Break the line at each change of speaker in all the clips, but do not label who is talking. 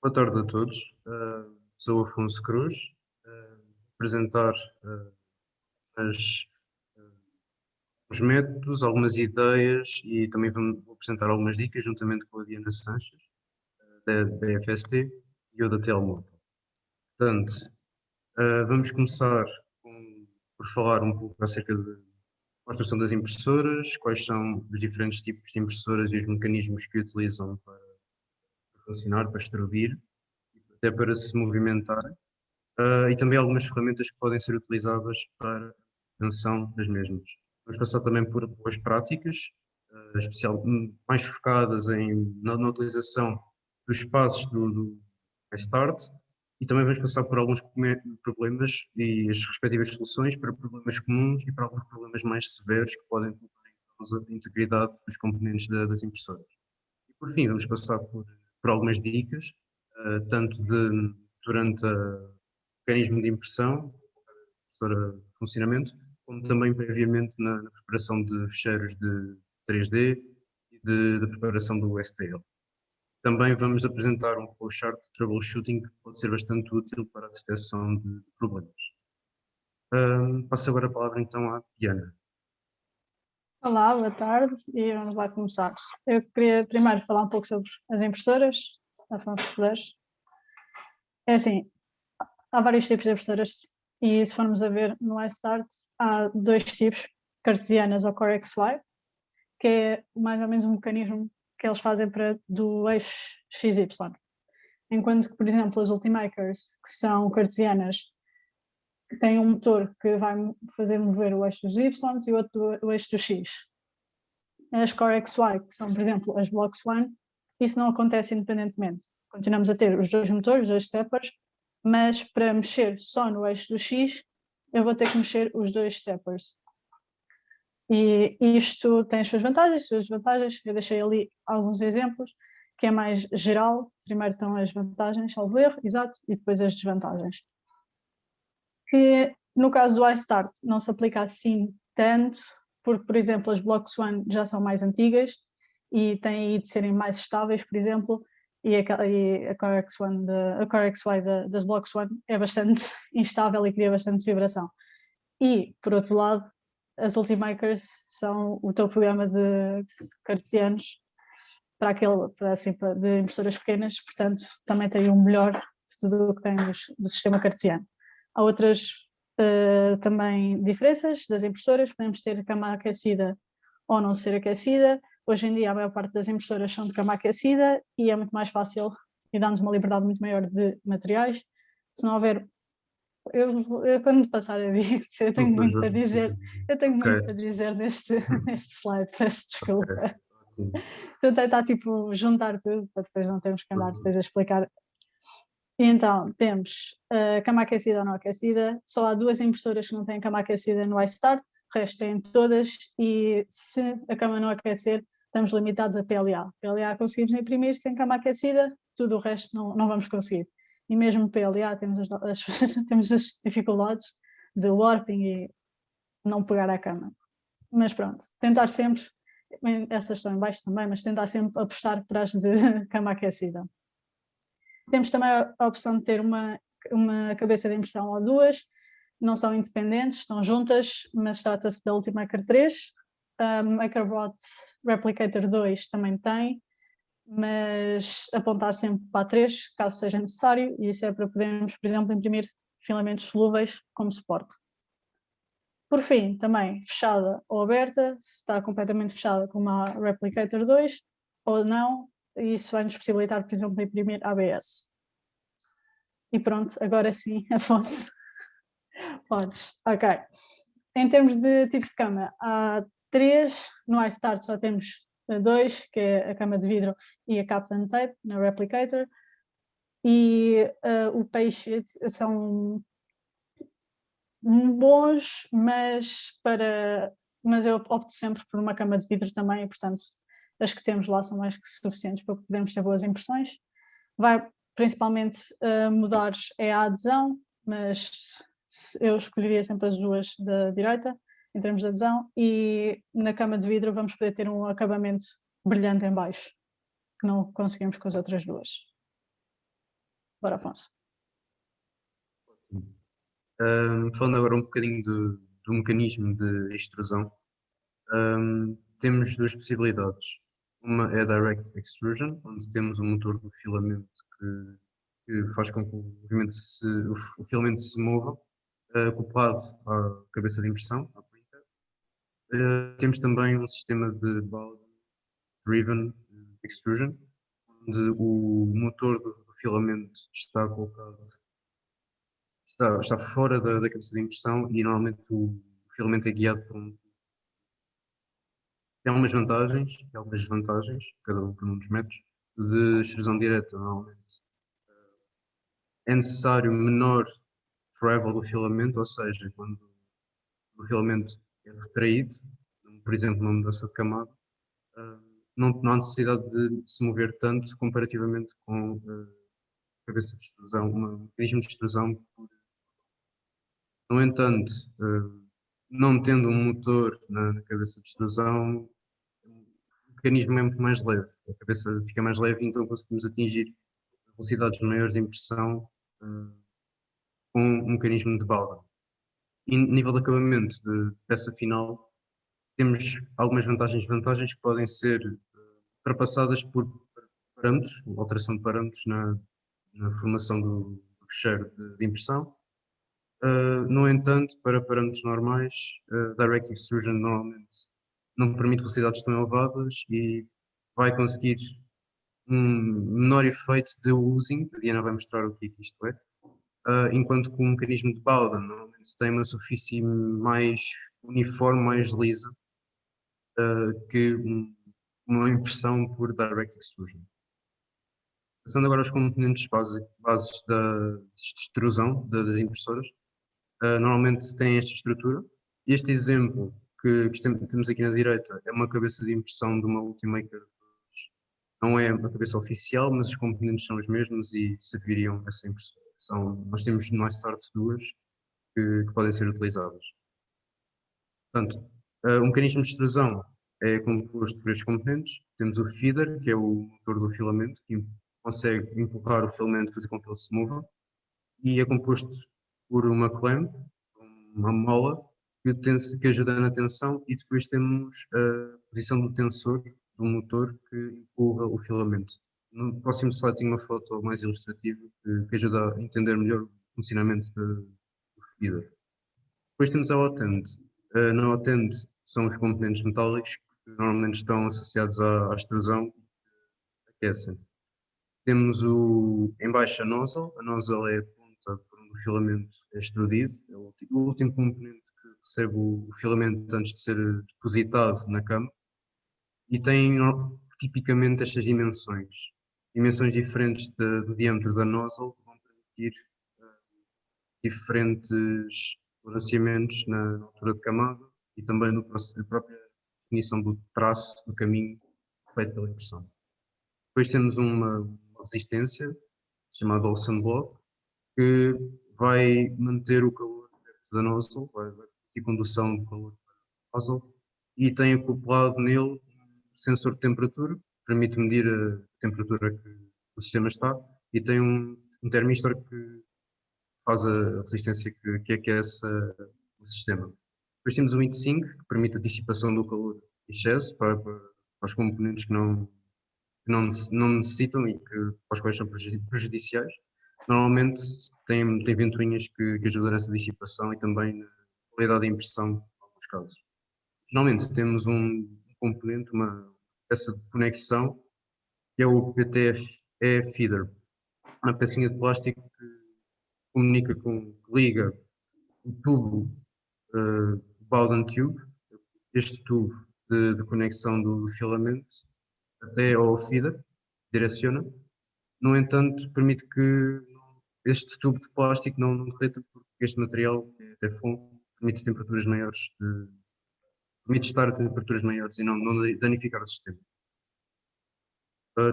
Boa tarde a todos. Sou Afonso Cruz. Apresentar as- os métodos, algumas ideias e também vou apresentar algumas dicas juntamente com a Diana Sanches, da FST e eu da Telmo. Portanto, vamos começar por falar um pouco acerca da construção das impressoras, quais são os diferentes tipos de impressoras e os mecanismos que utilizam para funcionar, para extrudir, até para se movimentar. E também algumas ferramentas que podem ser utilizadas para a manutenção das mesmas. Vamos passar também por boas práticas, mais focadas na utilização dos espaços do start, e também vamos passar por alguns problemas e as respectivas soluções para problemas comuns e para alguns problemas mais severos que podem colocar em causa a integridade dos componentes das impressoras. E por fim, vamos passar por algumas dicas, tanto durante o mecanismo de impressão, impressora de funcionamento, como também previamente na preparação de ficheiros de 3D e da preparação do STL. Também vamos apresentar um flowchart de troubleshooting que pode ser bastante útil para a detecção de problemas. Passo agora a palavra então à Diana.
Olá, boa tarde e vamos lá começar. Eu queria primeiro falar um pouco sobre as impressoras, Afonso, se puderes. É assim, há vários tipos de impressoras e se formos a ver no iStart há dois tipos, cartesianas ou Core XY, que é mais ou menos um mecanismo que eles fazem do eixo XY. Enquanto que, por exemplo, as Ultimakers, que são cartesianas, têm um motor que vai fazer mover o eixo dos Y e o outro o eixo do X. As Core XY, que são, por exemplo, as Blocks One, isso não acontece independentemente. Continuamos a ter os dois motores, os dois steppers, mas para mexer só no eixo do X, eu vou ter que mexer os dois steppers. E isto tem as suas vantagens, as suas desvantagens. Eu deixei ali alguns exemplos, que é mais geral. Primeiro estão as vantagens, salvo erro, exato, e depois as desvantagens. Que no caso do iStart não se aplica assim tanto, porque, por exemplo, as Blocks One já são mais antigas e têm de serem mais estáveis, por exemplo, e a Core XY das Blocks One é bastante instável e cria bastante vibração. E, por outro lado, as Ultimakers são o teu programa de cartesianos de impressoras pequenas, portanto, também tem o melhor de tudo o que tem do sistema cartesiano. Há outras também diferenças das impressoras, podemos ter cama aquecida ou não ser aquecida. Hoje em dia a maior parte das impressoras são de cama aquecida e é muito mais fácil e dá-nos uma liberdade muito maior de materiais. Se não houver, eu quando passar a dizer, eu tenho muito para dizer, muito para dizer neste slide, peço desculpa. Estou a tentar tipo juntar tudo para depois não termos que andar depois a explicar. E então, temos cama aquecida ou não aquecida. Só há duas impressoras que não têm cama aquecida no iStart, o resto têm todas, e se a cama não aquecer, estamos limitados a PLA. PLA conseguimos imprimir sem cama aquecida, tudo o resto não vamos conseguir. E mesmo PLA temos temos as dificuldades de warping e não pegar a cama. Mas pronto, tentar sempre, essas estão em baixo também, mas tentar sempre apostar para as de cama aquecida. Temos também a opção de ter uma cabeça de impressão ou duas, não são independentes, estão juntas, mas trata-se da Ultimaker 3. A MakerBot Replicator 2 também tem, mas apontar sempre para a 3, caso seja necessário, e isso é para podermos, por exemplo, imprimir filamentos solúveis como suporte. Por fim, também fechada ou aberta, se está completamente fechada como a Replicator 2 ou não, isso vai nos possibilitar, por exemplo, imprimir ABS. E pronto, agora sim, Afonso, podes. Ok. Em termos de tipos de cama, há 3, no iStart só temos 2, que é a cama de vidro e a Captain Tape, na Replicator, e o Paysheet são bons, mas eu opto sempre por uma cama de vidro também, e portanto as que temos lá são mais que suficientes para podermos ter boas impressões. Vai principalmente mudar é a adesão, mas eu escolheria sempre as duas da direita em termos de adesão, e na cama de vidro vamos poder ter um acabamento brilhante em baixo, que não conseguimos com as outras duas. Bora, Afonso.
Falando agora um bocadinho do mecanismo de extrusão, temos duas possibilidades. Uma é a Direct Extrusion, onde temos um motor do filamento que faz com que o filamento se mova, acoplado à cabeça de impressão, à printer. Temos também um sistema de Bowden Driven Extrusion, onde o motor do filamento está colocado, está fora da cabeça de impressão e normalmente o filamento é guiado por um. Tem algumas vantagens e algumas desvantagens, cada um dos métodos, de extrusão direta. Normalmente é necessário menor travel do filamento, ou seja, quando o filamento é retraído, por exemplo, numa mudança de camada, não há necessidade de se mover tanto comparativamente com a cabeça de extrusão, um mecanismo de extrusão. No entanto, não tendo um motor na cabeça de extrusão, o mecanismo é muito mais leve, a cabeça fica mais leve, então conseguimos atingir velocidades maiores de impressão com um mecanismo de Bowden. E nível de acabamento de peça final, temos algumas vantagens e desvantagens que podem ser ultrapassadas por parâmetros, alteração de parâmetros na formação do fecheiro de impressão. No entanto, para parâmetros normais, Direct Extrusion normalmente não permite velocidades tão elevadas e vai conseguir um menor efeito de oozing. A Diana vai mostrar o que isto é. Enquanto que o mecanismo de Bowden normalmente tem uma superfície mais uniforme, mais lisa, que uma impressão por Direct Extrusion. Passando agora aos componentes bases de extrusão das impressoras, normalmente têm esta estrutura. Este exemplo que temos aqui na direita é uma cabeça de impressão de uma Ultimaker 2. Não é a cabeça oficial, mas os componentes são os mesmos e serviriam essa impressora. Nós temos no iStart duas que podem ser utilizadas. Portanto, o mecanismo de extrusão é composto por estes componentes. Temos o feeder, que é o motor do filamento, que consegue empurrar o filamento e fazer com que ele se mova, e é composto por uma clamp, uma mola, que ajuda na tensão, e depois temos a posição do tensor do motor que empurra o filamento. No próximo slide tenho uma foto mais ilustrativa que ajuda a entender melhor o funcionamento do feeder. Depois temos a hot-end. Na hot-end são os componentes metálicos que normalmente estão associados à extrusão e aquecem. Temos em baixo a nozzle é a ponta por onde o filamento é extrudido, é o último componente que recebe o filamento antes de ser depositado na cama, e tem tipicamente estas dimensões diferentes do diâmetro da nozzle, que vão permitir diferentes balanceamentos na altura de camada e também na própria definição do traço do caminho feito pela impressão. Depois temos uma resistência chamada Olsen Block, que vai manter o calor dentro da nozzle, vai ter condução de calor para a nozzle, e tem acoplado nele um sensor de temperatura, que permite medir a temperatura que o sistema está, e tem um termistor que faz a resistência que aquece o sistema. Depois temos o heat sink, que permite a dissipação do calor em excesso para os componentes que não necessitam e para os quais são prejudiciais. Normalmente tem ventoinhas que ajudam nessa dissipação e também na qualidade da impressão, em alguns casos. Finalmente temos um componente, uma peça de conexão, que é o PTFE Feeder, uma pecinha de plástico que comunica que liga o tubo Bowden Tube, este tubo de conexão do filamento, até ao feeder, direciona. No entanto, permite que este tubo de plástico não derreta, porque este material é Teflon, permite temperaturas maiores, permite estar a temperaturas maiores e não danificar o sistema.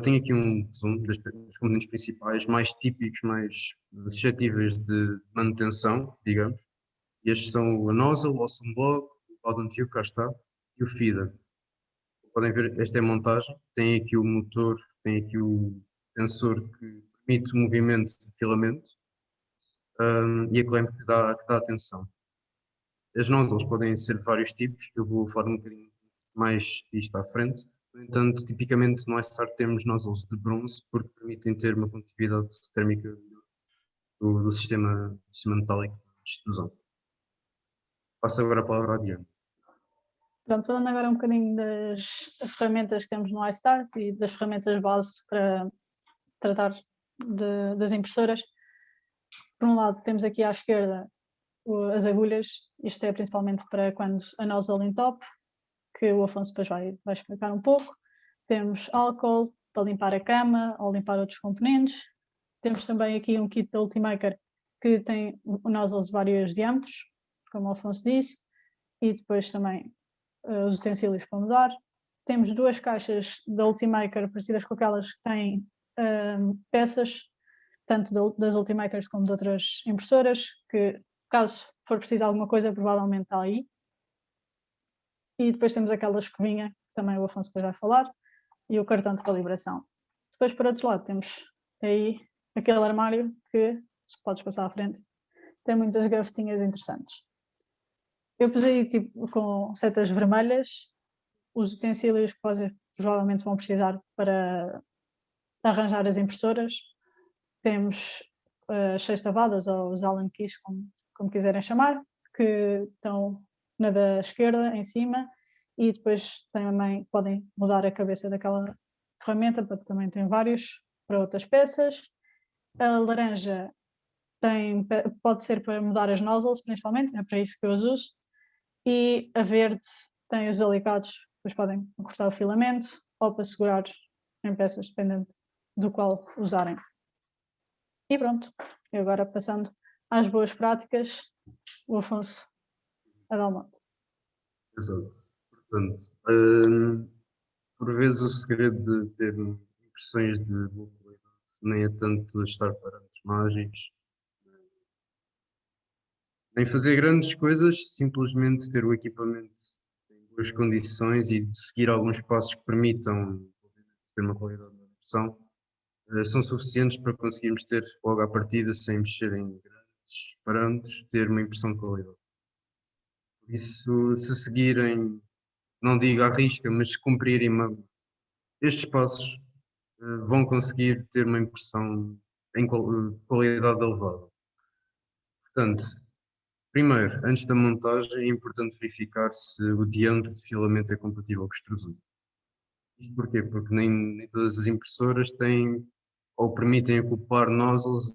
Tenho aqui um resumo dos componentes principais, mais típicos, mais suscetíveis de manutenção, digamos. Estes são a nozzle, o Olsen Block, o Bowden Tube, cá está, e o feeder. Podem ver, esta é a montagem, tem aqui o motor, tem aqui o tensor que permite o movimento de filamento e a clamp que dá a tensão. As nozzles podem ser de vários tipos, eu vou falar um bocadinho mais disto à frente. No entanto, tipicamente no iStar temos nozzles de bronze porque permitem ter uma condutividade térmica do sistema metálico de extrusão. Passo agora a palavra à Diana.
Pronto, falando agora um bocadinho das ferramentas que temos no iStart e das ferramentas base para tratar das impressoras. Por um lado, temos aqui à esquerda as agulhas, isto é principalmente para quando a nozzle em top, que o Afonso depois vai explicar um pouco. Temos álcool para limpar a cama ou limpar outros componentes. Temos também aqui um kit da Ultimaker que tem nozzles de vários diâmetros, como o Afonso disse, e depois também os utensílios para mudar. Temos duas caixas da Ultimaker parecidas com aquelas que têm peças, tanto das Ultimakers como de outras impressoras, que caso for preciso alguma coisa, provavelmente está aí. E depois temos aquela escovinha, que também o Afonso depois vai falar, e o cartão de calibração. Depois, por outro lado, temos aí aquele armário que, se podes passar à frente, tem muitas gavetinhas interessantes. Eu pus aí com setas vermelhas os utensílios que vocês provavelmente vão precisar para arranjar as impressoras. Temos as sextavadas ou os Allen keys, como quiserem chamar, que estão na da esquerda em cima, e depois também podem mudar a cabeça daquela ferramenta, porque também tem vários para outras peças. A laranja pode ser para mudar as nozzles, principalmente, é para isso que eu as uso. E a verde tem os alicados, depois podem cortar o filamento ou para segurar em peças, dependendo do qual usarem. E pronto, e agora passando às boas práticas, o Afonso a dar uma.
Exato. Portanto, por vezes o segredo de ter impressões de boa qualidade nem é tanto estar parâmetros mágicos, nem fazer grandes coisas, simplesmente ter o equipamento em boas condições e de seguir alguns passos que permitam ter uma qualidade de impressão, são suficientes para conseguirmos ter logo à partida, sem mexer em grandes parâmetros, ter uma impressão de qualidade. Por isso, se seguirem, não digo à risca, mas se cumprirem estes passos, vão conseguir ter uma impressão em qualidade elevada. Portanto, primeiro, antes da montagem, é importante verificar se o diâmetro de filamento é compatível com o extrusor. Isto porquê? Porque nem todas as impressoras têm ou permitem ocupar nozzles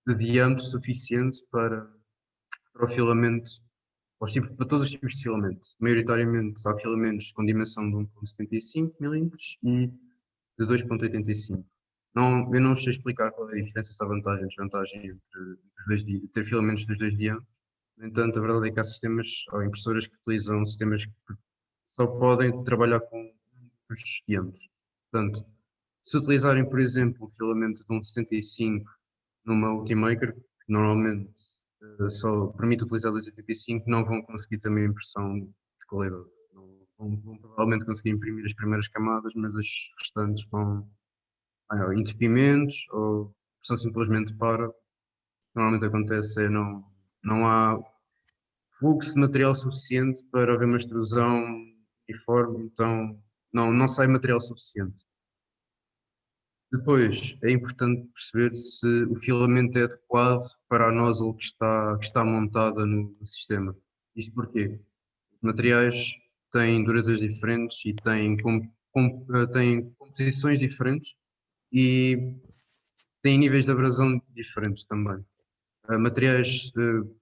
de diâmetro suficiente para o filamento, para todos os tipos de filamento. Maioritariamente há filamentos com dimensão de 1,75 mm e de 2,85. Eu não sei explicar qual é a diferença, se há vantagem e desvantagem entre ter filamentos dos dois diâmetros. No entanto, a verdade é que há sistemas ou impressoras que utilizam sistemas que só podem trabalhar com os diâmetros. Portanto, se utilizarem, por exemplo, um filamento de 1,75 numa Ultimaker, que normalmente só permite utilizar 2,85, não vão conseguir também impressão de qualidade. Vão provavelmente conseguir imprimir as primeiras camadas, mas as restantes vão entupimentos ou são simplesmente para. Normalmente acontece não há fluxo de material suficiente para haver uma extrusão uniforme, então não sai material suficiente. Depois, é importante perceber se o filamento é adequado para a nozzle que está montada no sistema. Isto porquê? Os materiais têm durezas diferentes e têm composições diferentes e têm níveis de abrasão diferentes também. Materiais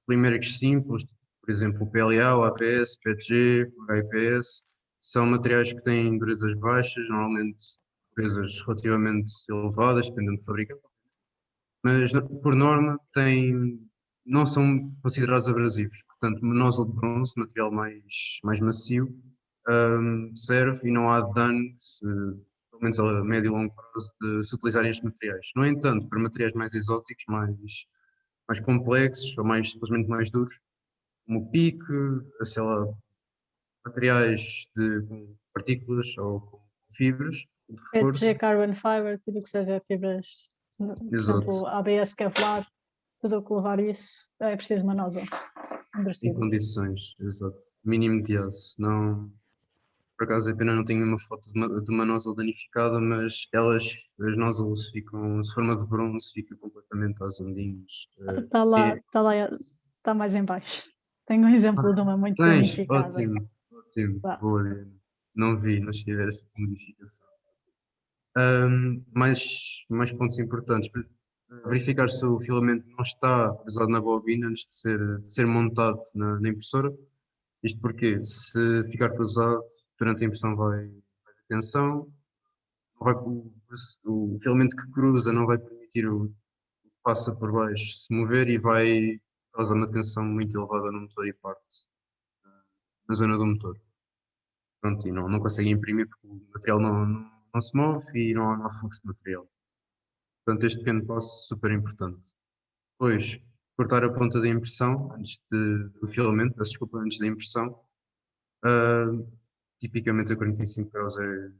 poliméricos simples, por exemplo, o PLA, o ABS, PETG, o HIPS, são materiais que têm durezas baixas, normalmente durezas relativamente elevadas, dependendo do fabricante, mas por norma não são considerados abrasivos. Portanto, nozzle de bronze, material mais macio, serve e não há dano, pelo menos a médio e longo prazo, de se utilizarem estes materiais. No entanto, para materiais mais exóticos, mais complexos ou simplesmente mais duros, como o pique, sei lá, materiais com partículas ou com fibras, reforço.
carbon fiber, tudo o que seja fibras, por
Exato.
exemplo, ABS Kevlar, tudo o que levar isso, é preciso uma nozzle
Em
endurecida.
condições, exato. Mínimo de aço. Não, por acaso, a pena não tenho uma foto de uma nozzle danificada, mas as nozzles ficam, se for uma de bronze, fica completamente às ondinhas.
Está lá, está mais em baixo. Tenho um exemplo de uma muito
Tens,
danificada.
ótimo, ótimo,
Vá.
boa, Diana. Não vi, não cheguei a ver essa modificação. Mais pontos importantes. Verificar se o filamento não está cruzado na bobina antes de ser montado na impressora. Isto porque, se ficar cruzado, durante a impressão vai haver tensão, não vai, o filamento que cruza não vai permitir o que passa por baixo se mover e vai causar uma tensão muito elevada no motor e parte na zona do motor. Pronto, e não consegue imprimir porque o material não se move e não há fluxo de material. Portanto, este pequeno passo é super importante. Depois, cortar a ponta da impressão do filamento, peço desculpa, antes da impressão. Ah, tipicamente a 45 graus é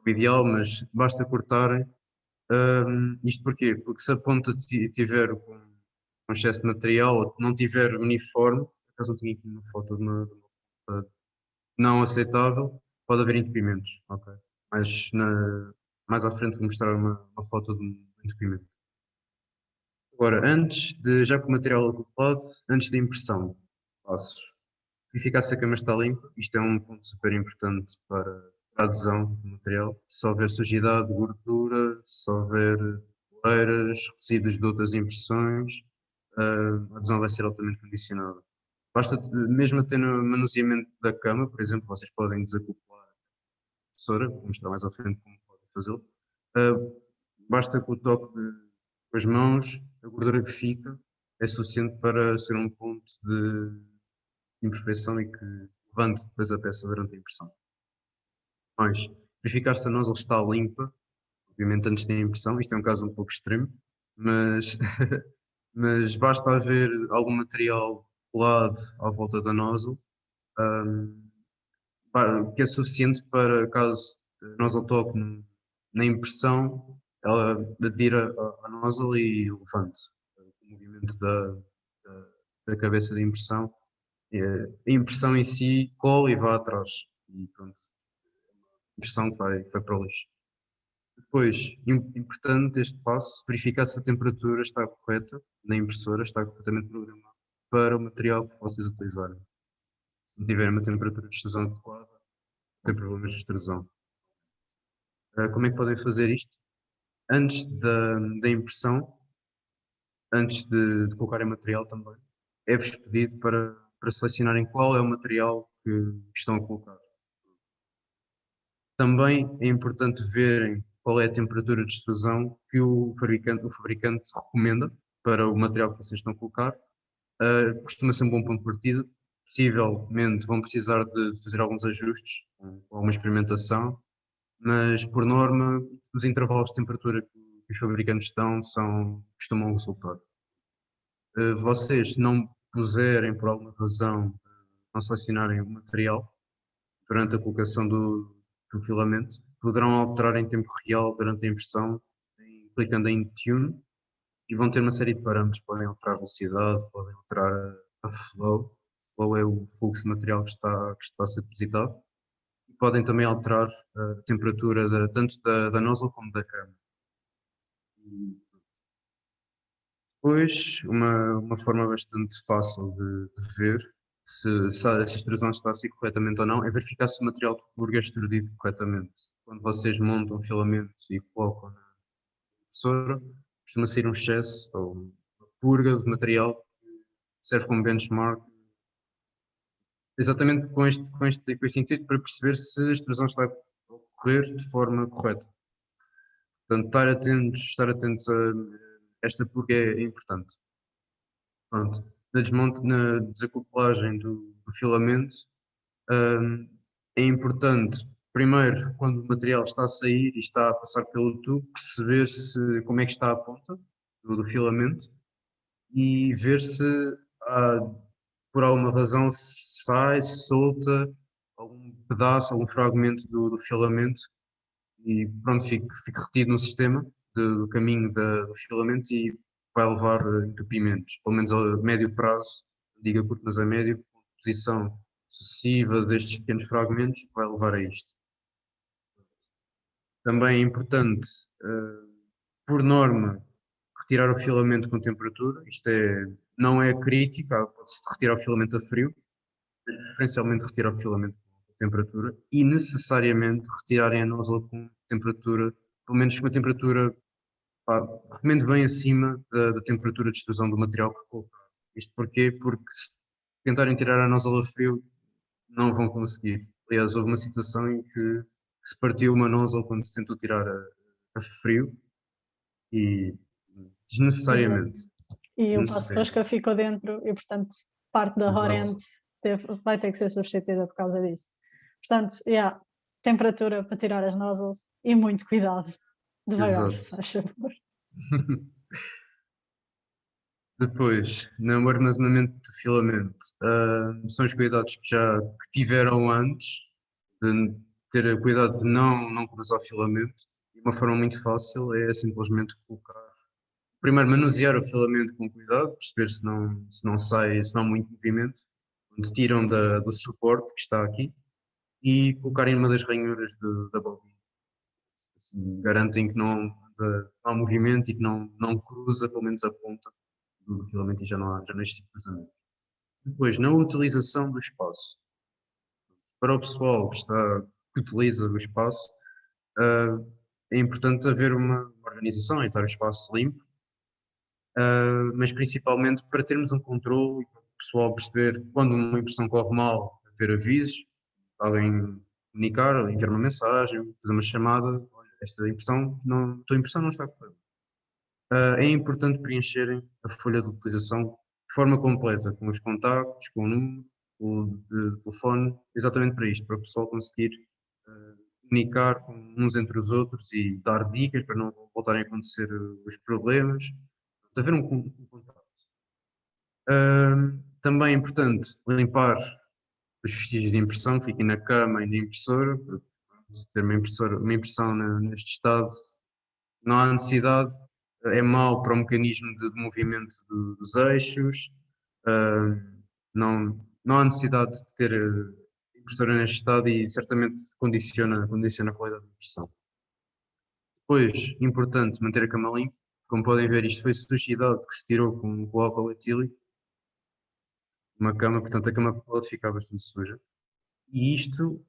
o ideal, mas basta cortarem. Isto porquê? Porque se a ponta tiver com excesso de material ou não tiver uniforme, por acaso não tenho aqui uma foto de uma ponta não aceitável, pode haver entupimentos, ok? Mas mais à frente vou mostrar uma foto de um entupimento. Agora, já com o material ocupado, antes da impressão, passos. Verificar se a cama está limpa, isto é um ponto super importante para a adesão do material. Se houver sujidade, gordura, se houver poeiras, resíduos de outras impressões, a adesão vai ser altamente condicionada. Basta, mesmo até no manuseamento da cama, por exemplo, vocês podem desacoplar a impressora, vou mostrar mais à frente como podem fazê-lo. Basta com o toque com as mãos, a gordura que fica é suficiente para ser um ponto de imperfeição e que levante depois a peça durante a impressão. Mas verificar se a nozzle está limpa, obviamente antes da impressão, isto é um caso um pouco extremo, mas, mas basta haver algum material colado à volta da nozzle, um, que é suficiente para, caso a nozzle toque na impressão, ela adira à nozzle e levante o movimento da cabeça de impressão. A impressão em si cola e vai atrás. E pronto, a impressão que vai para o lixo. Depois, importante este passo, verificar se a temperatura está correta na impressora, está corretamente programada para o material que vocês utilizarem. Se não tiver uma temperatura de extrusão adequada, não tem problemas de extrusão. Como é que podem fazer isto? Antes da impressão, antes de colocarem material também, é-vos pedido para selecionarem qual é o material que estão a colocar. Também é importante verem qual é a temperatura de extrusão que o fabricante recomenda para o material que vocês estão a colocar. Costuma ser um bom ponto de partida. Possivelmente vão precisar de fazer alguns ajustes, com alguma experimentação, mas por norma os intervalos de temperatura que os fabricantes dão costumam resultar. Vocês, se não puserem por alguma razão, não selecionarem o material durante a colocação do filamento, poderão alterar em tempo real durante a impressão, clicando em Tune, e vão ter uma série de parâmetros. Podem alterar a velocidade, podem alterar a flow. Flow é o fluxo de material que está a ser depositado. E podem também alterar a temperatura tanto da nozzle como da cama. Depois, uma forma bastante fácil de ver se a extrusão está a ser corretamente ou não é verificar se o material de purga é extrudido corretamente. Quando vocês montam filamentos e colocam na impressora, costuma sair um excesso ou uma purga de material que serve como benchmark, exatamente com este intuito para perceber se a extrusão está a ocorrer de forma correta. Portanto, estar atentos a esta purga é importante. Pronto. Na desacoplagem do filamento, é importante, primeiro, quando o material está a sair e está a passar pelo tubo, perceber como é que está a ponta do filamento e ver se há, por alguma razão sai, se solta algum pedaço, algum fragmento do filamento e pronto, fique retido no sistema do caminho do filamento e vai levar entupimentos, pelo menos a médio prazo, digo a curto, mas a médio, com posição sucessiva destes pequenos fragmentos, vai levar a isto. Também é importante, por norma, retirar o filamento com temperatura, não é crítico, pode-se retirar o filamento a frio, mas preferencialmente retirar o filamento com temperatura e necessariamente retirarem a nósela com temperatura, pelo menos com a temperatura, pá, recomendo bem acima da temperatura de extrusão do material que colocar. Isto porquê? Porque se tentarem tirar a nósela a frio, não vão conseguir. Aliás, houve uma situação em que se partiu uma nozzle quando se tentou tirar a frio e
Exato.
desnecessariamente.
E o passo rosca ficou dentro e, portanto, parte da horrend vai ter que ser substituída por causa disso. Portanto, temperatura para tirar as nozzles e muito cuidado. Devagar, faz favor.
Depois, no armazenamento do filamento, são os cuidados que tiveram antes, de ter cuidado de não cruzar o filamento. E uma forma muito fácil é simplesmente colocar. Primeiro, manusear o filamento com cuidado, perceber se não sai, se não há muito movimento, onde tiram do suporte que está aqui e colocarem numa das ranhuras da bobina. Assim, garantem que não há movimento e que não cruza, pelo menos a ponta do filamento e já não existe cruzamento. Depois, na utilização do espaço. Para o pessoal que utiliza o espaço, é importante haver uma organização e estar o espaço limpo, mas principalmente para termos um controle e para o pessoal perceber quando uma impressão corre mal, haver avisos, alguém comunicar, enviar uma mensagem, fazer uma chamada, olha, tua impressão não está a correr. É importante preencherem a folha de utilização de forma completa, com os contactos, com o número, o telefone, exatamente para isto, para o pessoal conseguir comunicar uns entre os outros e dar dicas para não voltarem a acontecer os problemas, de haver um contacto. Também é importante limpar os vestígios de impressão que fiquem na cama e na impressora, porque se ter uma impressão neste estado não há necessidade, é mau para o mecanismo de movimento dos eixos, não há necessidade de ter impressora neste estado e certamente condiciona a qualidade da impressão. Depois, importante manter a cama limpa. Como podem ver, isto foi sujidade que se tirou com o álcool etílico. Uma cama, portanto a cama pode ficar bastante suja. E isto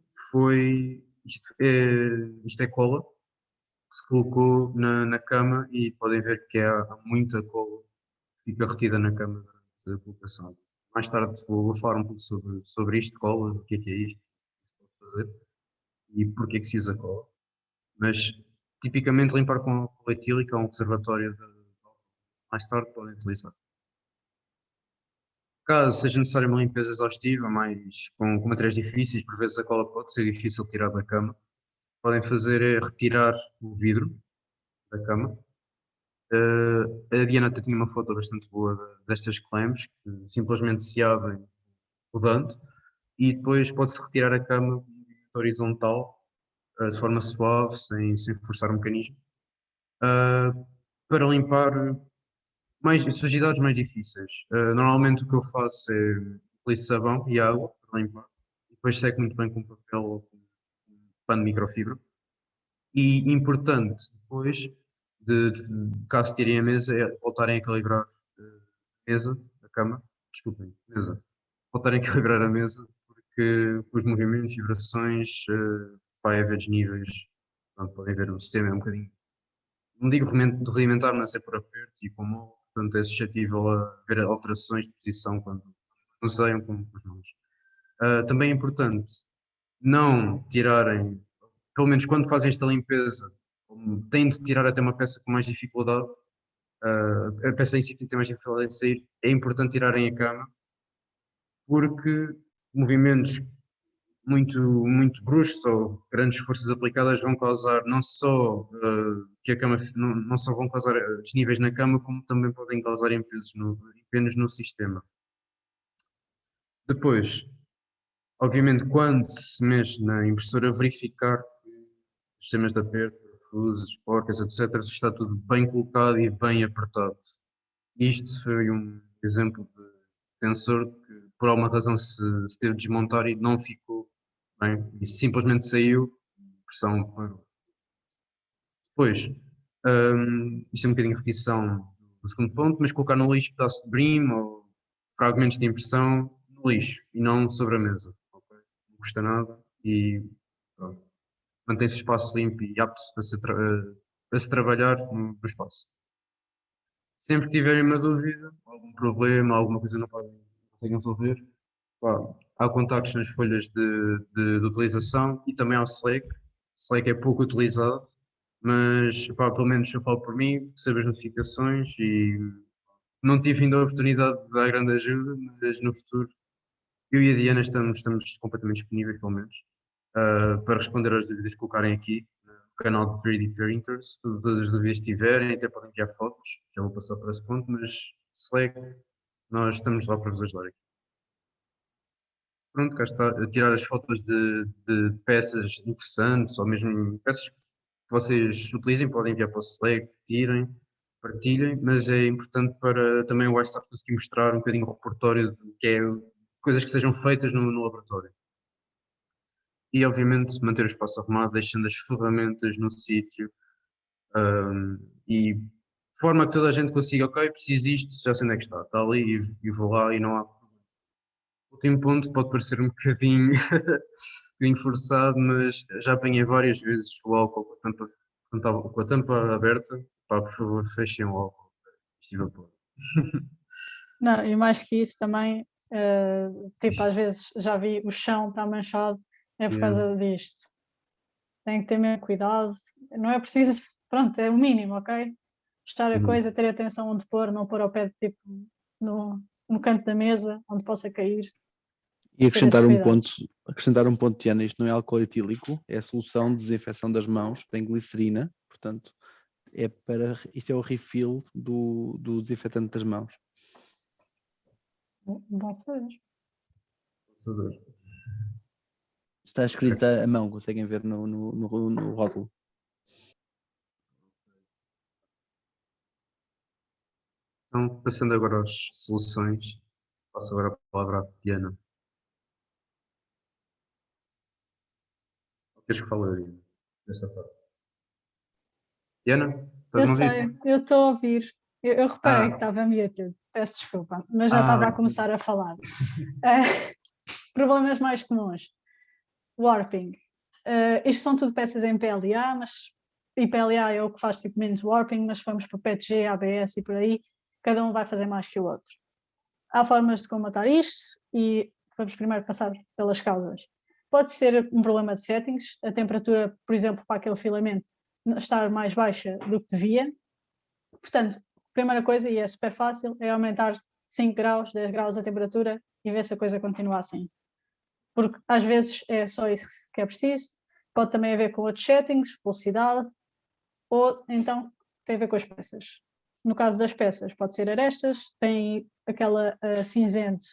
é cola que se colocou na cama e podem ver que há muita cola que fica retida na cama durante a colocação. Mais tarde vou falar um pouco sobre isto, cola, o que é isto, o que se pode fazer e porque é que se usa cola. Mas tipicamente limpar com cola etílica ou um reservatório mais tarde podem utilizar. Caso seja necessária uma limpeza exaustiva, mais com materiais difíceis, por vezes a cola pode ser difícil de tirar da cama, podem fazer é retirar o vidro da cama. A Diana até tinha uma foto bastante boa destas clams, que simplesmente se abrem rodando, e depois pode-se retirar a cama horizontal, de forma suave, sem forçar o mecanismo, para limpar sujidades mais difíceis. Normalmente o que eu faço é utilizo sabão e água para limpar, e depois seco muito bem com papel ou com pano de microfibra. E importante depois, caso tirem a mesa, é voltarem a calibrar a mesa, a cama, desculpem, mesa. Voltarem a calibrar a mesa, porque os movimentos, vibrações, vai haver desníveis. Pronto, podem ver o sistema é um bocadinho, não digo rudimentar, mas é por aperto e com mole, portanto é suscetível a ver alterações de posição quando useiam com as mãos. Também é importante não tirarem, pelo menos quando fazem esta limpeza, têm de tirar até uma peça com mais dificuldade, a peça em si tem mais dificuldade em sair, é importante tirarem a cama, porque movimentos muito bruscos ou grandes forças aplicadas vão causar não só que a cama não só vão causar desníveis na cama, como também podem causar empenos no sistema. Depois, obviamente, quando se mexe na impressora, verificar que sistemas de aperto, parafusos, porcas, etc., está tudo bem colocado e bem apertado. Isto foi um exemplo de tensor que, por alguma razão, se teve de desmontar e não ficou bem, e simplesmente saiu, pressão parou. Depois, isto é um bocadinho de repetição do segundo ponto, mas colocar no lixo pedaço de brim ou fragmentos de impressão no lixo e não sobre a mesa. Ok? Não custa nada e pronto. Mantém-se o espaço limpo e apto a se trabalhar no espaço. Sempre que tiverem uma dúvida, algum problema, alguma coisa não conseguem resolver, pá, há contactos nas folhas de utilização e também há o Slack. Slack é pouco utilizado, mas pá, pelo menos eu falo por mim, recebo as notificações e não tive ainda a oportunidade de dar grande ajuda, mas no futuro eu e a Diana estamos completamente disponíveis, pelo menos, para responder às dúvidas que colocarem aqui no canal de 3D Printers. Se todas as dúvidas tiverem, até podem enviar fotos, já vou passar para esse ponto, mas Slack, nós estamos lá para vos ajudar aqui. Pronto, cá está, a tirar as fotos de peças interessantes ou mesmo peças que vocês utilizem, podem enviar para o Slack, tirem, partilhem, mas é importante para também o iStaff conseguir mostrar um bocadinho o repertório do que é coisas que sejam feitas no laboratório. E obviamente manter o espaço arrumado, deixando as ferramentas no sítio, e de forma que toda a gente consiga, ok, preciso disto, já sei onde é que está ali e vou lá e não há. O último ponto pode parecer um bocadinho, um bocadinho forçado, mas já apanhei várias vezes o álcool com a tampa, quando estava com a tampa aberta. Pá, por favor, fechem o álcool. Isto evapora.
Não, e mais que isso também, tipo, às vezes já vi o chão está manchado, é por
Yeah.
causa disto. Tem que ter mesmo cuidado, não é preciso, pronto, é o mínimo, ok? Fechar a coisa, ter atenção onde pôr, não pôr ao pé de tipo no canto da mesa, onde possa cair.
E acrescentar
esse
um ponto, Tiana, isto não é álcool etílico, é a solução de desinfecção das mãos, tem glicerina, portanto, isto é o refill do desinfetante das mãos.
Bom saber.
Está escrita a mão, conseguem ver no rótulo.
Então, passando agora às soluções, passo agora a palavra à Diana. Queres que fale aí, desta parte? Diana, estás-me a ouvir?
Eu sei, eu estou a ouvir. Eu reparei que estava muted, peço desculpa, mas já estava a começar a falar. Problemas mais comuns. Warping. Isto são tudo peças em PLA, e PLA é o que faz tipo menos warping, mas se formos para PETG, ABS e por aí, cada um vai fazer mais que o outro. Há formas de combater isto e vamos primeiro passar pelas causas. Pode ser um problema de settings, a temperatura, por exemplo, para aquele filamento estar mais baixa do que devia. Portanto, a primeira coisa, e é super fácil, é aumentar 5 graus, 10 graus a temperatura e ver se a coisa continua assim. Porque às vezes é só isso que é preciso. Pode também haver com outros settings, velocidade, ou então tem a ver com as peças. No caso das peças, pode ser arestas, tem aquela cinzento,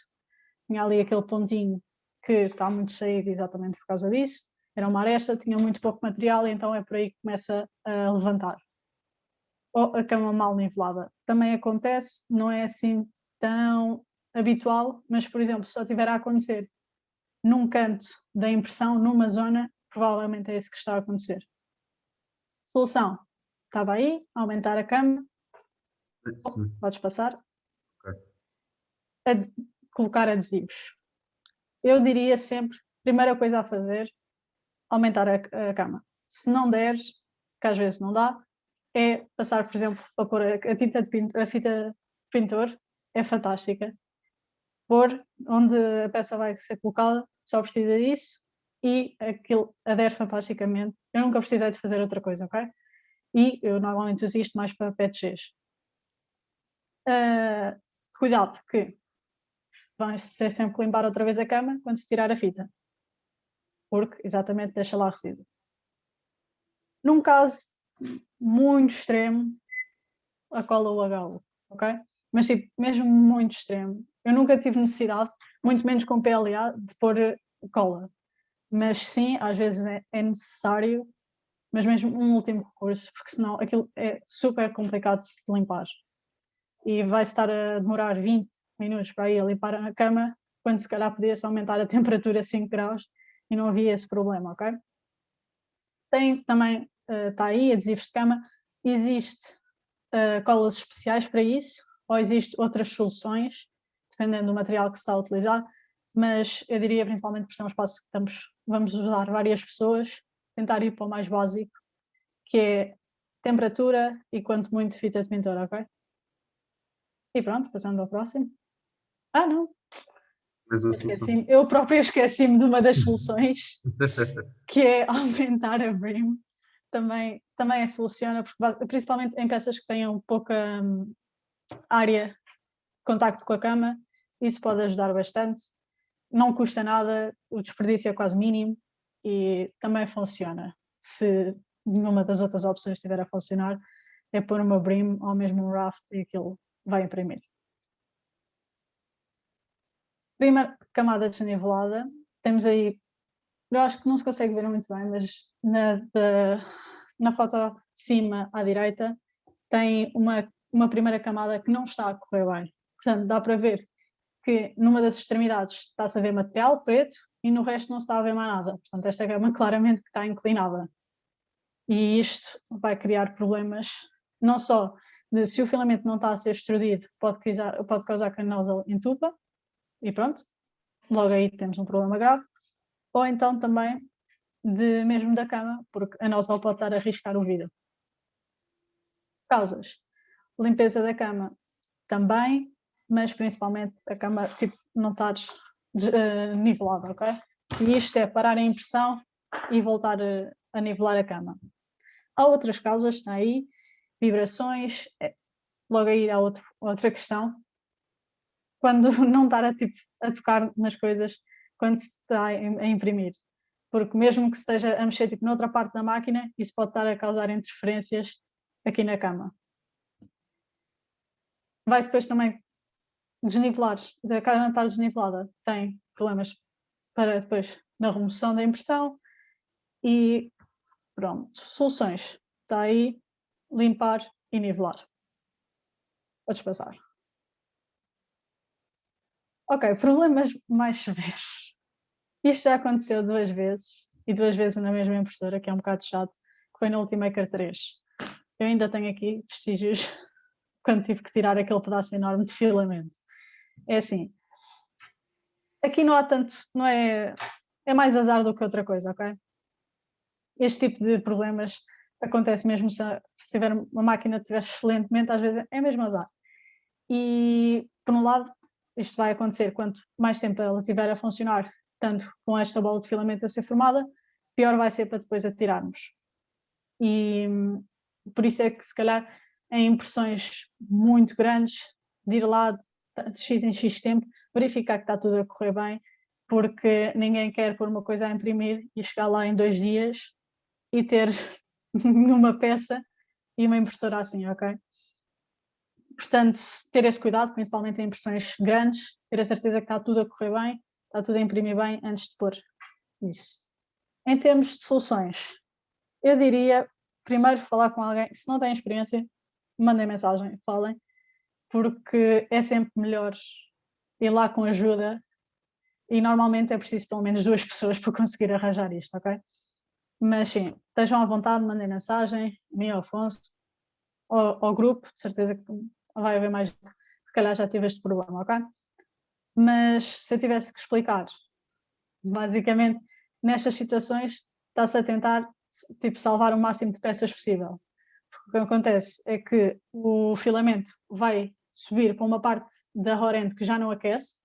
tinha ali aquele pontinho que está muito cheio exatamente por causa disso. Era uma aresta, tinha muito pouco material, então é por aí que começa a levantar. Ou a cama mal nivelada. Também acontece, não é assim tão habitual, mas, por exemplo, se só estiver a acontecer num canto da impressão, numa zona, provavelmente é isso que está a acontecer. Solução. Estava aí, aumentar a cama. Podes passar. Okay. Colocar adesivos. Eu diria sempre, primeira coisa a fazer, aumentar a cama. Se não deres, que às vezes não dá, é passar, por exemplo, a pôr a tinta a fita de pintor, é fantástica. Pôr onde a peça vai ser colocada, só precisa disso e aquilo adere fantasticamente. Eu nunca precisei de fazer outra coisa, ok? E eu normalmente uso isto mais para PETGs. Cuidado, que vai ser sempre limpar outra vez a cama quando se tirar a fita, porque exatamente deixa lá resíduo. Num caso muito extremo, a cola ou a galo, ok? Mas tipo, mesmo muito extremo, eu nunca tive necessidade, muito menos com PLA, de pôr cola, mas sim, às vezes é necessário mas mesmo um último recurso, porque senão aquilo é super complicado de se limpar. E vai estar a demorar 20 minutos para ir a limpar a cama, quando se calhar podia-se aumentar a temperatura a 5 graus e não havia esse problema, ok? Tem também, está aí, adesivos de cama, existe colas especiais para isso, ou existem outras soluções, dependendo do material que se está a utilizar, mas eu diria principalmente por ser um espaço que vamos usar várias pessoas, tentar ir para o mais básico, que é temperatura e quanto muito fita de pintor, ok? E pronto, passando ao próximo. Ah, não,
Mais uma solução.
eu própria esqueci-me de uma das soluções, que é aumentar a brim. Também soluciona, porque principalmente em peças que tenham pouca área de contacto com a cama, isso pode ajudar bastante. Não custa nada, o desperdício é quase mínimo e também funciona. Se nenhuma das outras opções estiver a funcionar, é pôr uma brim ou mesmo um raft e aquilo vai imprimir. Primeira camada desnivelada, temos aí, eu acho que não se consegue ver muito bem, mas na foto de cima à direita tem uma primeira camada que não está a correr bem. Portanto, dá para ver que numa das extremidades está-se a ver material preto e no resto não se está a ver mais nada. Portanto, esta cama claramente que está inclinada. E isto vai criar problemas, não só de se o filamento não está a ser extrudido, pode causar que a nozzle entupa, e pronto, logo aí temos um problema grave, ou então também mesmo da cama, porque a nozzle pode estar a riscar o vidro. Causas: limpeza da cama também, mas principalmente a cama tipo, não estar nivelada, ok? E isto é parar a impressão e voltar a nivelar a cama. Há outras causas, está aí, vibrações, logo aí há outra questão, quando não estar a tocar nas coisas quando se está a imprimir, porque mesmo que esteja a mexer noutra parte da máquina, isso pode estar a causar interferências aqui na cama. Vai depois também desnivelar, a cama estar desnivelada tem problemas para depois na remoção da impressão e pronto, soluções, está aí, limpar e nivelar. Podes passar. Ok, problemas mais severos. Isto já aconteceu 2 vezes, e 2 vezes na mesma impressora, que é um bocado chato, que foi no Ultimaker 3. Eu ainda tenho aqui vestígios quando tive que tirar aquele pedaço enorme de filamento. É assim, aqui não há tanto, não é mais azar do que outra coisa, ok? Este tipo de problemas acontece mesmo se tiver uma máquina que estiver excelentemente, às vezes é mesmo azar. E, por um lado, isto vai acontecer quanto mais tempo ela estiver a funcionar, tanto com esta bola de filamento a ser formada, pior vai ser para depois a tirarmos. E por isso é que, se calhar, em impressões muito grandes, de ir lá de X em X tempo, verificar que está tudo a correr bem, porque ninguém quer pôr uma coisa a imprimir e chegar lá em 2 dias e ter uma peça e uma impressora assim, ok? Portanto, ter esse cuidado, principalmente em impressões grandes, ter a certeza que está tudo a correr bem, está tudo a imprimir bem antes de pôr isso. Em termos de soluções, eu diria, primeiro falar com alguém, se não têm experiência, mandem mensagem, falem, porque é sempre melhor ir lá com ajuda e normalmente é preciso pelo menos 2 pessoas para conseguir arranjar isto, ok? Mas sim, estejam à vontade, mandem mensagem, mim ou Afonso, ao grupo, de certeza que vai haver mais, se calhar já tive este problema, ok? Mas se eu tivesse que explicar, basicamente, nestas situações, está-se a tentar tipo, salvar o máximo de peças possível. Porque o que acontece é que o filamento vai subir para uma parte da horend que já não aquece,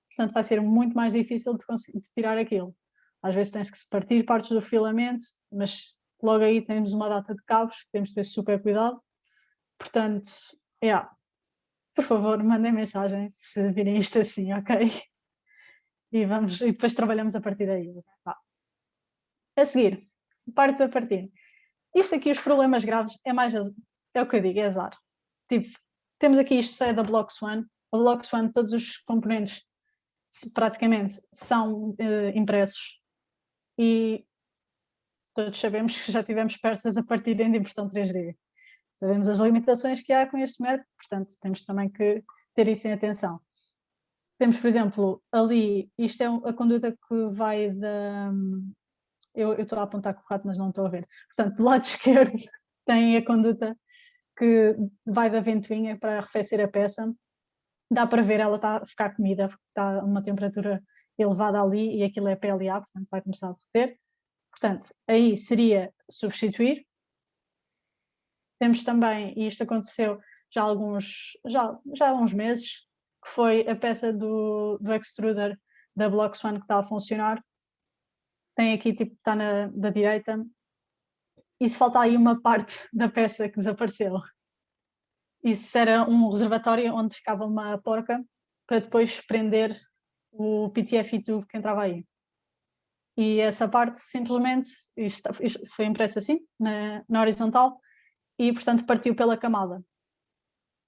portanto vai ser muito mais difícil de tirar aquilo. Às vezes tens que se partir partes do filamento, mas logo aí temos uma data de cabos, que temos de ter super cuidado. Portanto, por favor, mandem mensagem se virem isto assim, ok? E depois trabalhamos a partir daí. Tá. A seguir, partes a partir. Isto aqui, os problemas graves, é o que eu digo, é azar. Tipo, temos aqui isto é da BlockSwan. A BlockSwan, todos os componentes praticamente são impressos e todos sabemos que já tivemos peças a partirem de impressão 3D. Sabemos as limitações que há com este método, portanto, temos também que ter isso em atenção. Temos, por exemplo, ali, isto é a conduta que vai da... Eu estou a apontar com o rato, mas não estou a ver. Portanto, do lado esquerdo tem a conduta que vai da ventoinha para arrefecer a peça. Dá para ver, ela está a ficar comida, porque está a uma temperatura elevada ali e aquilo é PLA, portanto vai começar a derreter. Portanto, aí seria substituir. Temos também, e isto aconteceu já há uns meses, que foi a peça do extruder da Block One que está a funcionar. Tem aqui, tipo, está da direita, e se falta aí uma parte da peça que desapareceu. Isso era um reservatório onde ficava uma porca para depois prender o PTFE tube que entrava aí. E essa parte simplesmente, isto foi impresso assim, na horizontal, e portanto partiu pela camada.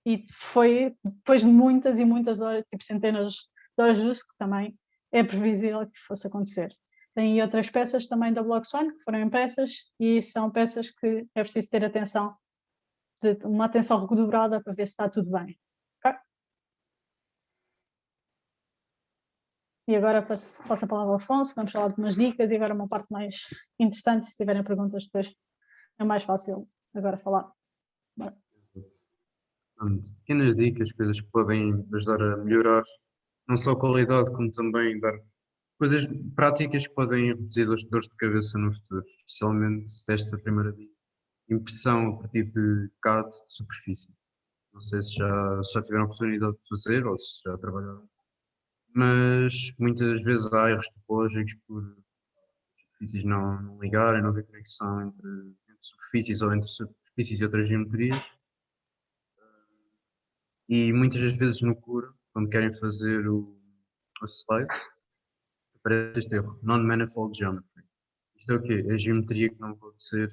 E foi depois de muitas e muitas horas, tipo centenas de horas de uso, que também é previsível que fosse acontecer. Tem outras peças também da Block One que foram impressas e são peças que é preciso ter atenção, uma atenção redobrada para ver se está tudo bem. Okay? E agora passo a palavra ao Afonso, vamos falar de umas dicas e agora uma parte mais interessante, se tiverem perguntas depois é mais fácil agora falar.
Pequenas dicas, coisas que podem ajudar a melhorar não só a qualidade, como também dar coisas práticas que podem reduzir dores de cabeça no futuro, especialmente esta primeira dica. Impressão a partir de CAD de superfície. Não sei se já tiveram a oportunidade de fazer ou se já trabalharam, mas muitas vezes há erros topológicos por superfícies não ligarem, não haver conexão entre superfícies ou entre superfícies e outras geometrias. E muitas das vezes no Cura, quando querem fazer os slides, aparece este erro, non-manifold geometry. Isto é o quê? A geometria que não pode ser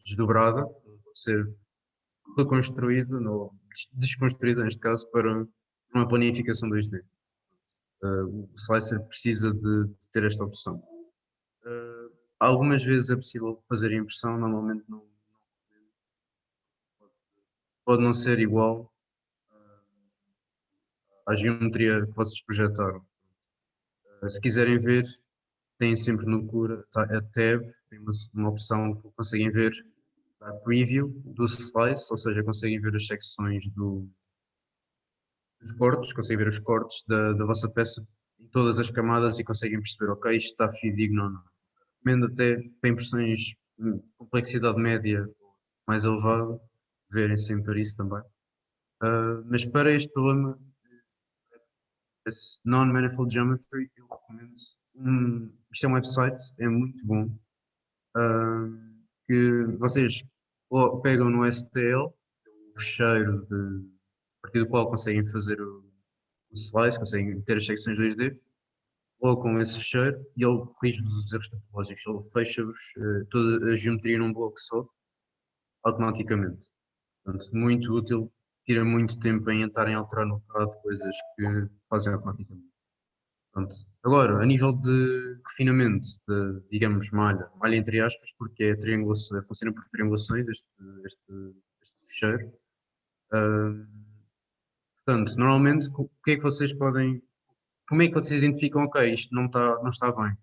desdobrada, não pode ser reconstruída, ou desconstruída neste caso, para uma planificação 2D. O slicer precisa de ter esta opção. Algumas vezes é possível fazer a impressão, normalmente não pode não ser igual à geometria que vocês projetaram. Se quiserem ver, têm sempre no Cura a tab, tem uma opção que conseguem ver a preview do slice, ou seja, conseguem ver as secções dos cortes, conseguem ver os cortes da vossa peça em todas as camadas e conseguem perceber, ok, isto está fidedigno ou não. Recomendo até para impressões de complexidade média mais elevada, verem sempre isso também. Mas para este problema, esse non-manifold geometry, eu recomendo. Isto é um website, é muito bom. Que vocês pegam no STL, o fecheiro a partir do qual conseguem fazer o slice, conseguem ter as secções 2D, colocam esse fecheiro e ele corrige-vos os erros topológicos, ele fecha-vos toda a geometria num bloco só, automaticamente. Portanto, muito útil, tira muito tempo em estarem a alterar no CAD coisas que fazem automaticamente. Pronto. Agora, a nível de refinamento, digamos, malha entre aspas, porque é triangulação, funciona por triangulações este fecheiro. Portanto, normalmente, o que é que vocês podem, como é que vocês identificam, ok, isto não está bem?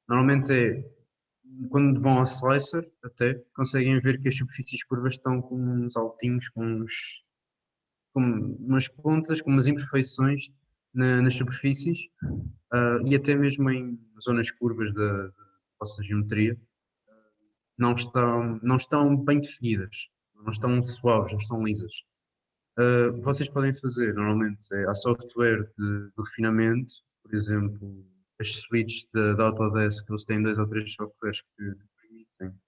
Normalmente é, quando vão ao slicer, até, conseguem ver que as superfícies curvas estão com uns altinhos, com umas pontas, com umas imperfeições nas superfícies e até mesmo em zonas curvas da vossa geometria não estão bem definidas, não estão suaves, não estão lisas. Vocês podem fazer, normalmente, há software de refinamento, por exemplo, as suítes da Autodesk, eles têm 2 ou 3 softwares que permitem